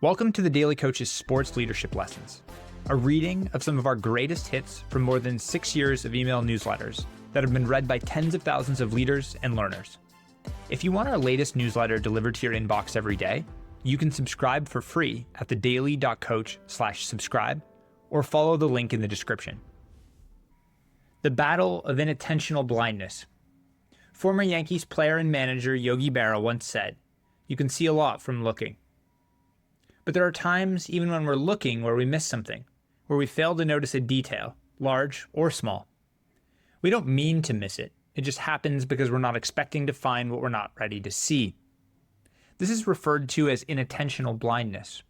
Welcome to the Daily Coach's Sports Leadership Lessons, a reading of some of our greatest hits from more than 6 years of email newsletters that have been read by tens of thousands of leaders and learners. If you want our latest newsletter delivered to your inbox every day, you can subscribe for free at thedaily.coach/subscribe or follow the link in the description. The Battle of Inattentional Blindness. Former Yankees player and manager Yogi Berra once said, "You can see a lot from looking." But there are times, even when we're looking, where we miss something, where we fail to notice a detail, large or small. We don't mean to miss it. It just happens because we're not expecting to find what we're not ready to see. This is referred to as inattentional blindness.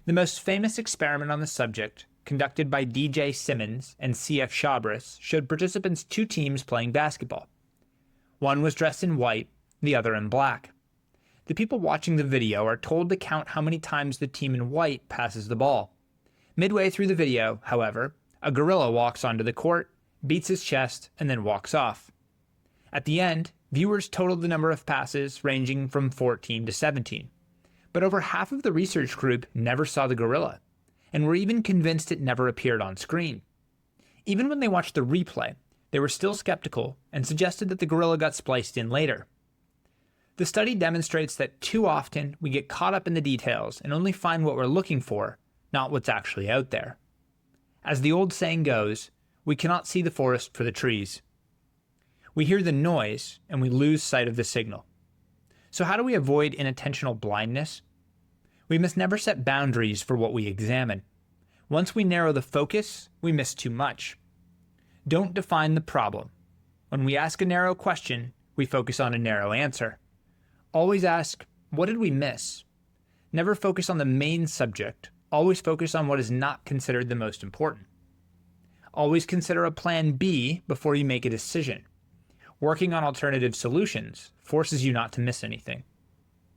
The most famous experiment on the subject, conducted by D.J. Simmons and C.F. Chabris, showed participants two teams playing basketball. One was dressed in white, the other in black. The people watching the video are told to count how many times the team in white passes the ball. Midway through the video, however, a gorilla walks onto the court, beats his chest, and then walks off. At the end, viewers totaled the number of passes ranging from 14 to 17. But over half of the research group never saw the gorilla, and were even convinced it never appeared on screen. Even when they watched the replay, they were still skeptical and suggested that the gorilla got spliced in later. The study demonstrates that too often we get caught up in the details and only find what we're looking for, not what's actually out there. As the old saying goes, we cannot see the forest for the trees. We hear the noise and we lose sight of the signal. So how do we avoid inattentional blindness? We must never set boundaries for what we examine. Once we narrow the focus, we miss too much. Don't define the problem. When we ask a narrow question, we focus on a narrow answer. Always ask, what did we miss? Never focus on the main subject. Always focus on what is not considered the most important. Always consider a plan B before you make a decision. Working on alternative solutions forces you not to miss anything.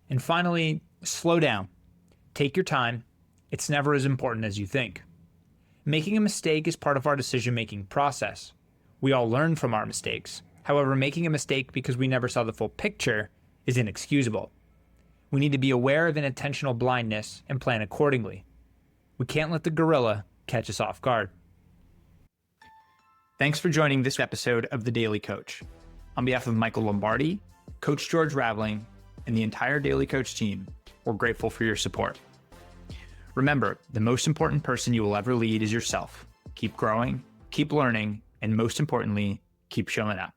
And finally, slow down. Take your time. It's never as important as you think. Making a mistake is part of our decision-making process. We all learn from our mistakes. However, making a mistake because we never saw the full picture is inexcusable. We need to be aware of inattentional blindness and plan accordingly. We can't let the gorilla catch us off guard. Thanks for joining this episode of The Daily Coach. On behalf of Michael Lombardi, Coach George Raveling, and the entire Daily Coach team, we're grateful for your support. Remember, the most important person you will ever lead is yourself. Keep growing, keep learning, and most importantly, keep showing up.